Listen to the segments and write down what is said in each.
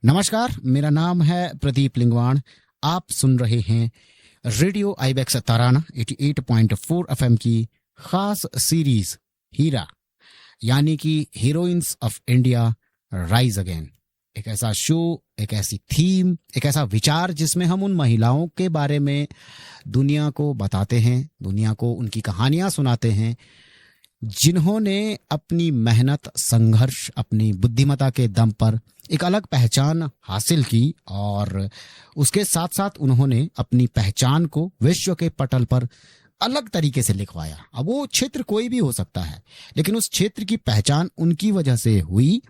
नमस्कार, मेरा नाम है प्रदीप लिंगवाण। आप सुन रहे हैं रेडियो आईबेक्स तराना 88.4 एफएम की खास सीरीज हीरा, यानी कि heroines of India rise again. एक ऐसा शो, एक ऐसी थीम, एक ऐसा विचार जिसमें हम उन महिलाओं के बारे में दुनिया को बताते हैं, दुनिया को उनकी कहानियां सुनाते हैं, जिन्होंने अपनी मेहनत, संघर्ष, अपनी बुद्धिमत्ता के दम पर एक अलग पहचान हासिल की और उसके साथ साथ उन्होंने अपनी पहचान को विश्व के पटल पर अलग तरीके से लिखवाया। अब वो क्षेत्र कोई भी हो सकता है, लेकिन उस क्षेत्र की पहचान उनकी वजह से हुई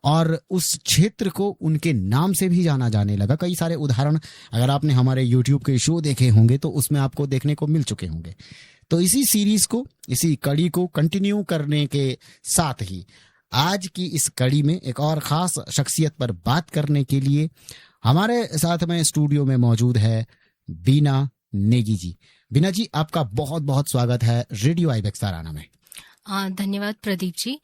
और उस क्षेत्र को उनके नाम से भी जाना जाने लगा। कई सारे उदाहरण अगर आपने हमारे YouTube के शो देखे होंगे तो उसमें आपको देखने को मिल चुके होंगे। तो इसी सीरीज को, इसी कड़ी को कंटिन्यू करने के साथ ही आज की इस कड़ी में एक और खास शख्सियत पर बात करने के लिए हमारे साथ में स्टूडियो में मौजूद है बीना नेगी जी। बीना जी, आपका बहुत बहुत स्वागत है रेडियो आईबेक्स तराना में। धन्यवाद प्रदीप जी।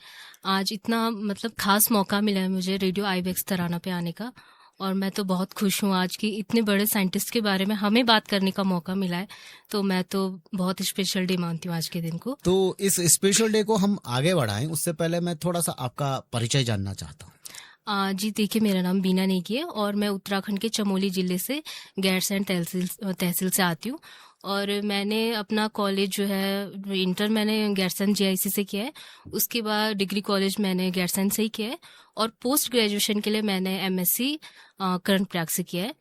आज इतना खास मौका मिला है मुझे रेडियो आईबेक्स तराना पे आने का और मैं तो बहुत खुश हूँ। आज की इतने बड़े साइंटिस्ट के बारे में हमें बात करने का मौका मिला है, तो मैं तो बहुत स्पेशल डे मानती हूँ आज के दिन को। तो इस स्पेशल डे को हम आगे बढ़ाएं उससे पहले मैं थोड़ा सा आपका परिचय जानना चाहता हूँ। जी देखिए, मेरा नाम बीना नेगी है और मैं उत्तराखंड के चमोली जिले से गैरसैंण तहसील से आती हूँ। और मैंने अपना कॉलेज जो है इंटर मैंने गैरसैंण जीआईसी से किया है, उसके बाद डिग्री कॉलेज मैंने गैरसैंण से ही किया है और पोस्ट ग्रेजुएशन के लिए मैंने एमएससी कर्ण प्रयाग से किया है।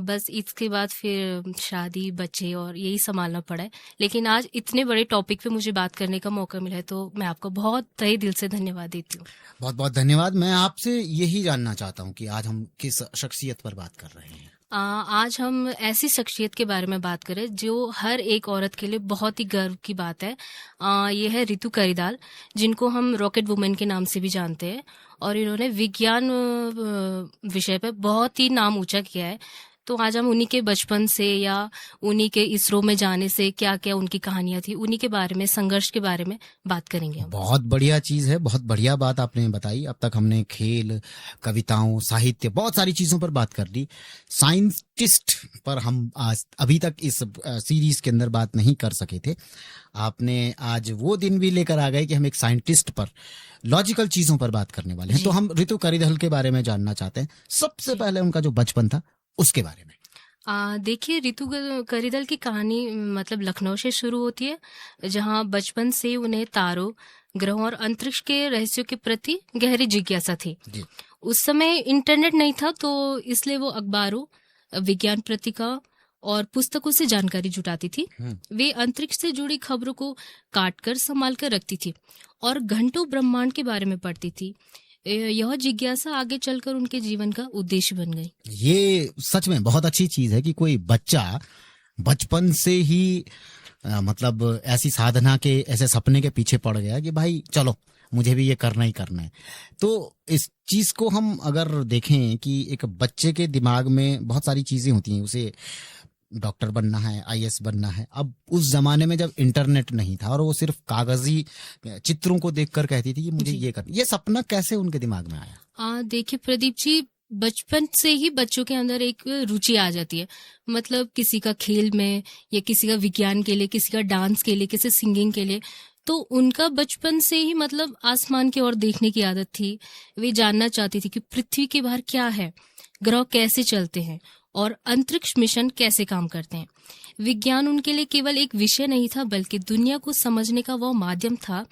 बस इसके बाद फिर शादी, बच्चे और यही संभालना पड़ा है। लेकिन आज इतने बड़े टॉपिक पे मुझे बात करने का मौका मिला है तो मैं आपको बहुत तहे दिल से धन्यवाद देती हूँ। बहुत बहुत धन्यवाद। मैं आपसे यही जानना चाहता हूँ कि आज हम किस शख्सियत पर बात कर रहे हैं। आज हम ऐसी शख्सियत के बारे में बात करें जो हर एक औरत के लिए बहुत ही गर्व की बात है। ये है रितु करिदाल, जिनको हम रॉकेट वुमेन के नाम से भी जानते हैं और इन्होंने विज्ञान विषय पे बहुत ही नाम ऊंचा किया है। तो आज हम उन्हीं के बचपन से या उन्हीं के इसरो में जाने से क्या क्या उनकी कहानियां थी, उन्हीं के बारे में, संघर्ष के बारे में बात करेंगे हम। बहुत बढ़िया चीज है, बहुत बढ़िया बात आपने बताई। अब तक हमने खेल, कविताओं, साहित्य, बहुत सारी चीजों पर बात कर ली। साइंटिस्ट पर हम आज अभी तक इस सीरीज के अंदर बात नहीं कर सके थे। आपने आज वो दिन भी लेकर आ गए कि हम एक साइंटिस्ट पर, लॉजिकल चीजों पर बात करने वाले हैं। तो हम रितु करिदाल के बारे में जानना चाहते हैं। सबसे पहले उनका जो बचपन था उसके बारे में। देखिए, रितु करिदाल की कहानी लखनऊ से शुरू होती है, जहां बचपन से उन्हें तारों, ग्रहों और अंतरिक्ष के रहस्यों के प्रति गहरी जिज्ञासा थी। उस समय इंटरनेट नहीं था, तो इसलिए वो अखबारों, विज्ञान पत्रिका और पुस्तकों से जानकारी जुटाती थी। वे अंतरिक्ष से जुड़ी खबरों को काटकर संभाल कर रखती थी और घंटों ब्रह्मांड के बारे में पढ़ती थी। यह जिज्ञासा आगे चलकर उनके जीवन का उद्देश्य बन गई। ये सच में बहुत अच्छी चीज है कि कोई बच्चा बचपन से ही ऐसी साधना के, ऐसे सपने के पीछे पड़ गया कि भाई चलो मुझे भी ये करना ही करना है। तो इस चीज को हम अगर देखें कि एक बच्चे के दिमाग में बहुत सारी चीजें होती हैं, उसे डॉक्टर बनना है, आईएएस बनना है। अब उस जमाने में जब इंटरनेट नहीं था और वो सिर्फ कागजी चित्रों को देखकर कहती थी कि मुझे ये करना, ये सपना कैसे उनके दिमाग में आया? देखिए प्रदीप जी, बचपन से ही बच्चों के अंदर एक रुचि आ जाती है। किसी का खेल में या किसी का विज्ञान के लिए, किसी का डांस के लिए, किसी सिंगिंग के लिए। तो उनका बचपन से ही आसमान की ओर देखने की आदत थी। वे जानना चाहती थी कि पृथ्वी के बाहर क्या है, ग्रह कैसे चलते हैं और अंतरिक्ष मिशन कैसे काम करते हैं। विज्ञान उनके लिए केवल एक विषय नहीं था, बल्कि दुनिया को समझने का वह माध्यम था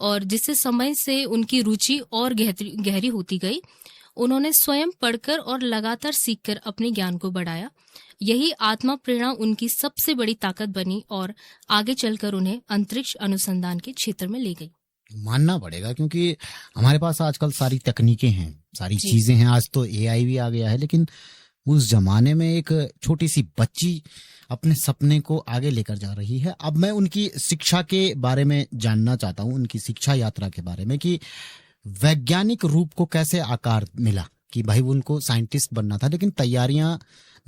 और जिससे समय से उनकी रुचि और गहरी होती गई। उन्होंने स्वयं पढ़कर और लगातार सीखकर अपने ज्ञान को बढ़ाया। यही आत्मा प्रेरणा उनकी सबसे बड़ी ताकत बनी और आगे चलकर उन्हें अंतरिक्ष अनुसंधान के क्षेत्र में ले गई। मानना पड़ेगा, क्योंकि हमारे पास आजकल सारी तकनीकें हैं, सारी चीजें हैं। आज तो एआई भी आ गया है, लेकिन उस जमाने में एक छोटी सी बच्ची अपने सपने को आगे लेकर जा रही है। अब मैं उनकी शिक्षा के बारे में जानना चाहता हूँ, उनकी शिक्षा यात्रा के बारे में, कि वैज्ञानिक रूप को कैसे आकार मिला कि भाई उनको साइंटिस्ट बनना था, लेकिन तैयारियां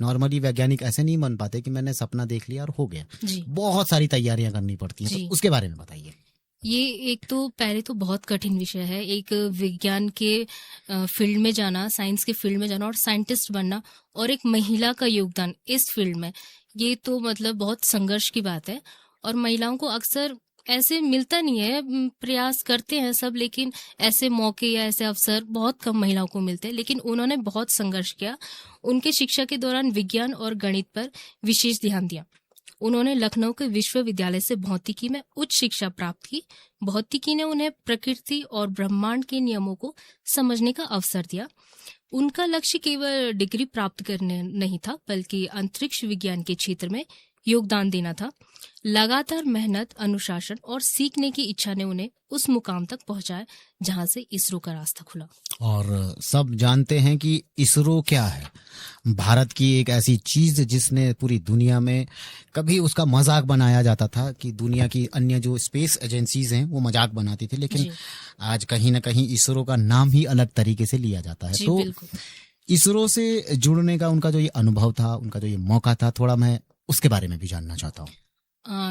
नॉर्मली वैज्ञानिक ऐसे नहीं बन पाते कि मैंने सपना देख लिया और हो गया। बहुत सारी तैयारियां करनी पड़ती हैं। तो उसके बारे में बताइए। ये एक तो पहले तो बहुत कठिन विषय है, एक विज्ञान के फील्ड में जाना, साइंस के फील्ड में जाना और साइंटिस्ट बनना, और एक महिला का योगदान इस फील्ड में, ये तो मतलब बहुत संघर्ष की बात है। और महिलाओं को अक्सर ऐसे मिलता नहीं है, प्रयास करते हैं सब, लेकिन ऐसे मौके या ऐसे अवसर बहुत कम महिलाओं को मिलते हैं। लेकिन उन्होंने बहुत संघर्ष किया। उनके शिक्षा के दौरान विज्ञान और गणित पर विशेष ध्यान दिया। उन्होंने लखनऊ के विश्वविद्यालय से भौतिकी में उच्च शिक्षा प्राप्त की। भौतिकी ने उन्हें प्रकृति और ब्रह्मांड के नियमों को समझने का अवसर दिया। उनका लक्ष्य केवल डिग्री प्राप्त करने नहीं था, बल्कि अंतरिक्ष विज्ञान के क्षेत्र में योगदान देना था। लगातार मेहनत, अनुशासन और सीखने की इच्छा ने उन्हें उस मुकाम तक पहुंचाया जहां से इसरो का रास्ता खुला। और सब जानते हैं कि इसरो क्या है, भारत की एक ऐसी चीज जिसने पूरी दुनिया में, कभी उसका मजाक बनाया जाता था कि दुनिया की अन्य जो स्पेस एजेंसीज हैं वो मजाक बनाती थी, लेकिन जी, आज कहीं ना कहीं इसरो का नाम ही अलग तरीके से लिया जाता है। जी तो बिल्कुल। इसरो से जुड़ने का उनका जो ये अनुभव था, उनका जो ये मौका था, थोड़ा मैं उसके बारे में भी जानना चाहता हूँ।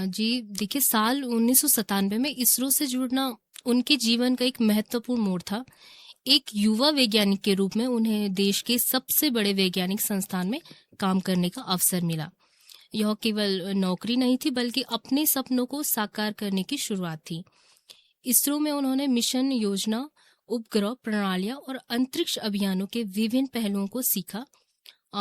जी देखिए, साल 1997 में इसरो से जुड़ना उनके जीवन का एक महत्वपूर्ण मोड़ था। एक युवा वैज्ञानिक के रूप में उन्हें देश के सबसे बड़े वैज्ञानिक संस्थान में काम करने का अवसर मिला। यह केवल नौकरी नहीं थी, बल्कि अपने सपनों को साकार करने की शुरुआत थी। इसरो में उन्होंने मिशन योजना, उपग्रह प्रणालियां और अंतरिक्ष अभियानों के विभिन्न पहलुओं को सीखा।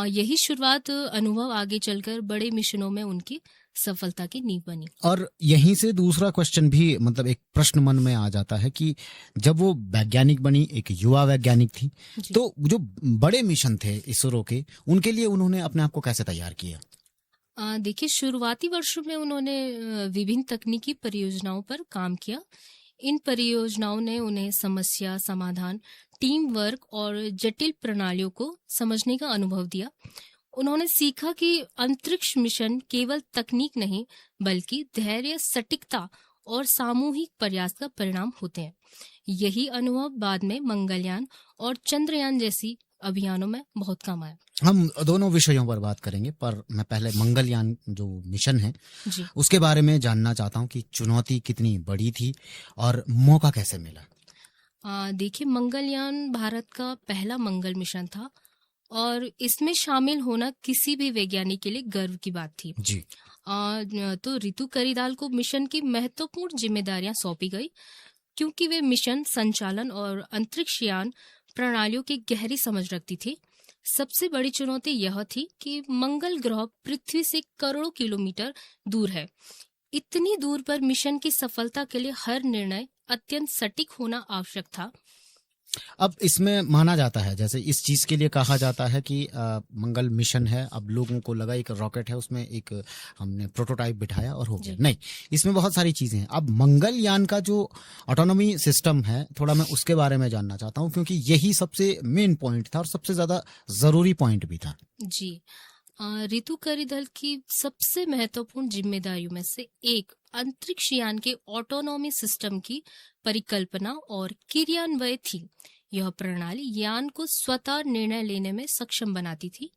यही शुरुआत अनुभव आगे चलकर बड़े मिशनों में उनकी सफलता की नींव बनी। और यहीं से दूसरा क्वेश्चन भी, मतलब एक प्रश्न मन में आ जाता है कि जब वो वैज्ञानिक बनी, एक युवा वैज्ञानिक थी, जी। तो जो बड़े मिशन थे इसरो के, उनके लिए उन्होंने अपने आप को कैसे तैयार किया? देखिए, शुरुआती वर्षों में उन्होंने विभिन्न तकनीकी परियोजनाओं पर काम किया। इन परियोजनाओं ने उन्हें समस्या समाधान, टीम वर्क और जटिल प्रणालियों को समझने का अनुभव दिया। उन्होंने सीखा कि अंतरिक्ष मिशन केवल तकनीक नहीं, बल्कि धैर्य, सटीकता और सामूहिक प्रयास का परिणाम होते हैं। यही अनुभव बाद में मंगलयान और चंद्रयान जैसी अभियानों में बहुत काम आया। हम दोनों विषयों पर बात करेंगे, पर मैं पहले मंगलयान जो मिशन है जी। उसके बारे में जानना चाहता हूँ कि चुनौती कितनी बड़ी थी और मौका कैसे मिला। देखिए, मंगलयान भारत का पहला मंगल मिशन था और इसमें शामिल होना किसी भी वैज्ञानिक के लिए गर्व की बात थी। जी। तो रितु करिदाल को मिशन की महत्वपूर्ण जिम्मेदारियां सौंपी गई, क्योंकि वे मिशन संचालन और अंतरिक्ष यान प्रणालियों की गहरी समझ रखती थी। सबसे बड़ी चुनौती यह थी कि मंगल ग्रह पृथ्वी से करोड़ों किलोमीटर दूर है। इतनी दूर पर मिशन की सफलता के लिए हर निर्णय अत्यंत सटीक होना आवश्यक था। अब इसमें माना जाता है, जैसे इस चीज के लिए कहा जाता है कि मंगल मिशन है, अब लोगों को लगा एक रॉकेट है, उसमें एक हमने प्रोटोटाइप बिठाया और हो गया। जी। नहीं, इसमें बहुत सारी चीजें हैं। अब मंगलयान का जो ऑटोनॉमी सिस्टम है, थोड़ा मैं उसके बारे में जानना चाहता हूँ, क्योंकि यही सबसे मेन पॉइंट था और सबसे ज्यादा जरूरी पॉइंट भी था। जी। रितु करिदल की सबसे महत्वपूर्ण जिम्मेदारियों में से एक अंतरिक्ष यान के ऑटोनॉमी सिस्टम की परिकल्पना और क्रियान्वयन थी। यह प्रणाली यान को स्वतः निर्णय लेने में सक्षम बनाती थी।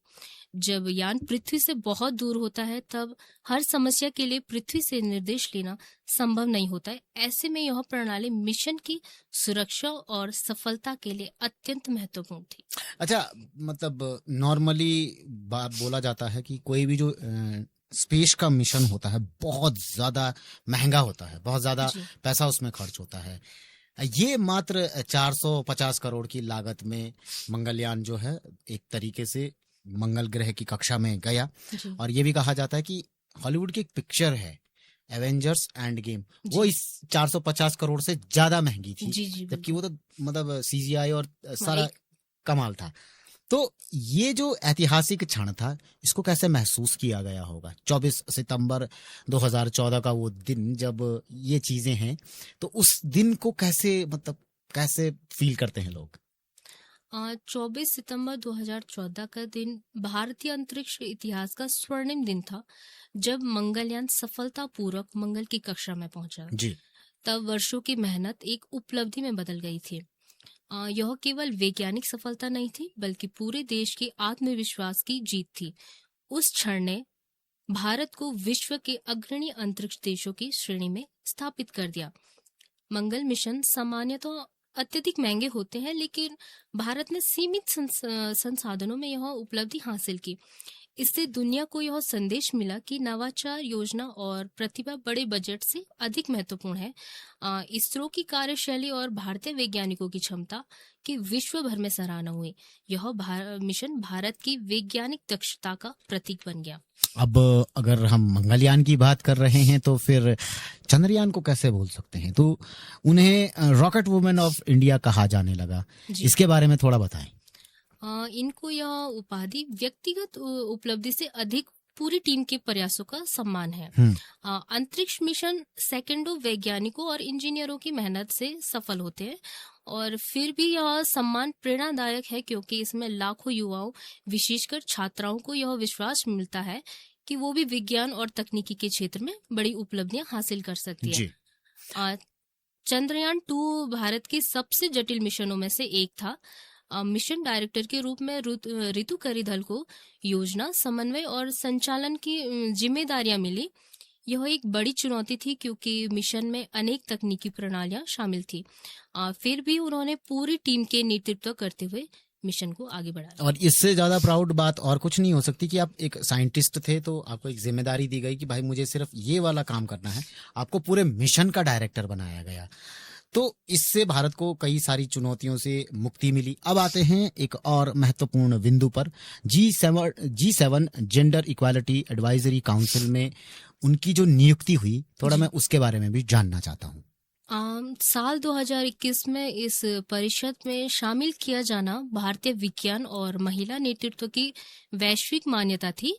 जब यान पृथ्वी से बहुत दूर होता है, तब हर समस्या के लिए पृथ्वी से निर्देश लेना संभव नहीं होता है। ऐसे में यह प्रणाली मिशन की सुरक्षा और सफलता के लिए अत्यंत महत्वपूर्ण थी। अच्छा, मतलब नॉर्मली बात बोला जाता है कि कोई भी जो स्पेस का मिशन होता है बहुत ज्यादा महंगा होता है, बहुत ज्यादा जी। पैसा उसमें खर्च होता है। ये मात्र 450 करोड़ की लागत में मंगलयान जो है एक तरीके से मंगल ग्रह की कक्षा में गया। जी। और ये भी कहा जाता है कि हॉलीवुड की एक पिक्चर है एवेंजर्स एंड गेम, वो जी। इस 450 करोड़ से ज्यादा महंगी थी, जी। जी जबकि वो तो मतलब सीजीआई और सारा एक कमाल था। तो ये जो ऐतिहासिक क्षण था, इसको कैसे महसूस किया गया होगा? 24 सितंबर 2014 का वो दिन जब ये चीजें हैं, तो उस दिन को कैसे, मतलब कैसे फील करते हैं लोग? 24 सितंबर 2014 का दिन भारतीय अंतरिक्ष इतिहास का स्वर्णिम दिन था, जब मंगलयान सफलतापूर्वक मंगल की कक्षा में पहुंचा। जी। तब वर्षों की मेहनत एक उपलब्धि में बदल गई थी। यह केवल वैज्ञानिक सफलता नहीं थी, बल्कि पूरे देश के आत्मविश्वास की जीत थी। उस क्षण ने भारत को विश्व के अग्रणी अंतरिक्ष देशों की श्रेणी में स्थापित कर दिया। मंगल मिशन सामान्यतः अत्यधिक महंगे होते हैं, लेकिन भारत ने सीमित संसाधनों में यह उपलब्धि हासिल की। इससे दुनिया को यह संदेश मिला कि नवाचार, योजना और प्रतिभा बड़े बजट से अधिक महत्वपूर्ण है। इसरो की कार्यशैली और भारतीय वैज्ञानिकों की क्षमता की विश्व भर में सराहना हुई। यह मिशन भारत की वैज्ञानिक दक्षता का प्रतीक बन गया। अब अगर हम मंगलयान की बात कर रहे हैं तो फिर चंद्रयान को कैसे भूल सकते हैं? तो उन्हें रॉकेट वुमेन ऑफ इंडिया कहा जाने लगा, इसके बारे में थोड़ा बताएं। इनको यह उपाधि व्यक्तिगत उपलब्धि से अधिक पूरी टीम के प्रयासों का सम्मान है। अंतरिक्ष मिशन सैकड़ों वैज्ञानिकों और इंजीनियरों की मेहनत से सफल होते हैं, और फिर भी यह सम्मान प्रेरणादायक है क्योंकि इसमें लाखों युवाओं, विशेषकर छात्राओं को यह विश्वास मिलता है कि वो भी विज्ञान और तकनीकी के क्षेत्र में बड़ी उपलब्धियां हासिल कर सकती है। चंद्रयान 2 भारत के सबसे जटिल मिशनों में से एक था। मिशन डायरेक्टर के रूप में रितु करिधल को योजना, समन्वय और संचालन की जिम्मेदारियां मिली। यह एक बड़ी चुनौती थी क्योंकि मिशन में अनेक तकनीकी प्रणालियां शामिल थी। फिर भी उन्होंने पूरी टीम के नेतृत्व करते हुए मिशन को आगे बढ़ाया। और इससे ज्यादा प्राउड बात और कुछ नहीं हो सकती कि आप एक साइंटिस्ट थे तो आपको एक जिम्मेदारी दी गई कि भाई मुझे सिर्फ ये वाला काम करना है, आपको पूरे मिशन का डायरेक्टर बनाया गया। तो इससे भारत को कई सारी चुनौतियों से मुक्ति मिली। अब आते हैं एक और महत्वपूर्ण बिंदु पर। G7 gender equality advisory council में उनकी जो नियुक्ति हुई, थोड़ा मैं उसके बारे में भी जानना चाहता हूँ। साल 2021 में इस परिषद में शामिल किया जाना भारतीय विज्ञान और महिला नेतृत्व की वैश्विक मान्यता थी।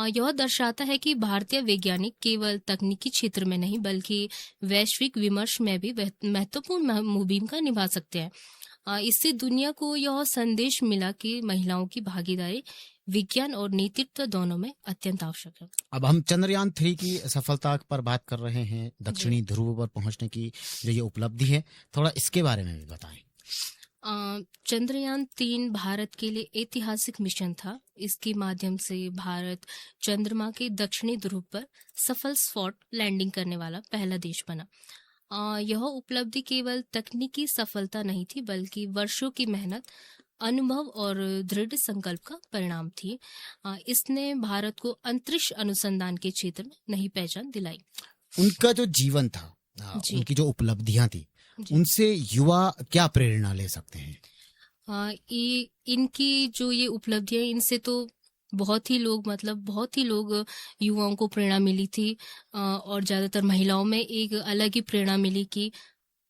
यह दर्शाता है कि भारतीय वैज्ञानिक केवल तकनीकी क्षेत्र में नहीं बल्कि वैश्विक विमर्श में भी महत्वपूर्ण भूमिका निभा सकते हैं। इससे दुनिया को यह संदेश मिला कि महिलाओं की भागीदारी विज्ञान और नेतृत्व दोनों में अत्यंत आवश्यक है। अब हम चंद्रयान 3 की सफलता पर बात कर रहे हैं, दक्षिणी ध्रुव पर पहुंचने की जो ये उपलब्धि है, थोड़ा इसके बारे में भी बताएं। चंद्रयान 3 भारत के लिए ऐतिहासिक मिशन था। इसके माध्यम से भारत चंद्रमा के दक्षिणी ध्रुव पर सफल सॉफ्ट लैंडिंग करने वाला पहला देश बना। यह उपलब्धि केवल तकनीकी सफलता नहीं थी बल्कि वर्षों की मेहनत, अनुभव और दृढ़ संकल्प का परिणाम थी। इसने भारत को अंतरिक्ष अनुसंधान के क्षेत्र में नई पहचान दिलाई। उनका जो जीवन था, उनकी जो उपलब्धियां थी, उनसे युवा क्या प्रेरणा ले सकते हैं? इनकी जो ये उपलब्धियां, इनसे तो बहुत ही लोग युवाओं को प्रेरणा मिली थी, और ज्यादातर महिलाओं में एक अलग ही प्रेरणा मिली कि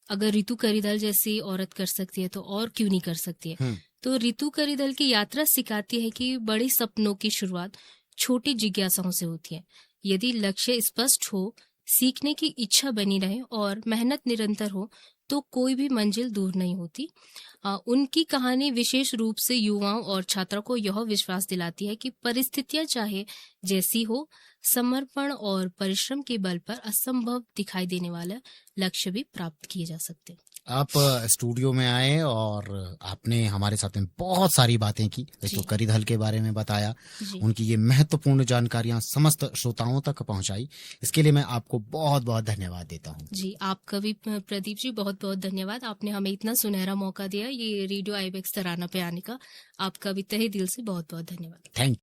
अगर रितु करिधल जैसी औरत कर सकती है तो और क्यों नहीं कर सकती है। तो रितु करिधल की यात्रा सिखाती है कि बड़े सपनों की शुरुआत छोटी जिज्ञासाओं से होती है। यदि लक्ष्य स्पष्ट हो, सीखने की इच्छा बनी रहे और मेहनत निरंतर हो तो कोई भी मंजिल दूर नहीं होती। उनकी कहानी विशेष रूप से युवाओं और छात्रों को यह विश्वास दिलाती है कि परिस्थितियां चाहे जैसी हो, समर्पण और परिश्रम के बल पर असंभव दिखाई देने वाला लक्ष्य भी प्राप्त किए जा सकते हैं। आप स्टूडियो में आए और आपने हमारे साथ में बहुत सारी बातें की, रितु करिधल के बारे में बताया, उनकी ये महत्वपूर्ण जानकारियां समस्त श्रोताओं तक पहुंचाई। इसके लिए मैं आपको बहुत बहुत धन्यवाद देता हूं। जी, आपका भी प्रदीप जी बहुत बहुत धन्यवाद। आपने हमें इतना सुनहरा मौका दिया ये रेडियो आईबेक्स तराना पे आने का। आपका भी तहे दिल से बहुत बहुत धन्यवाद। थैंक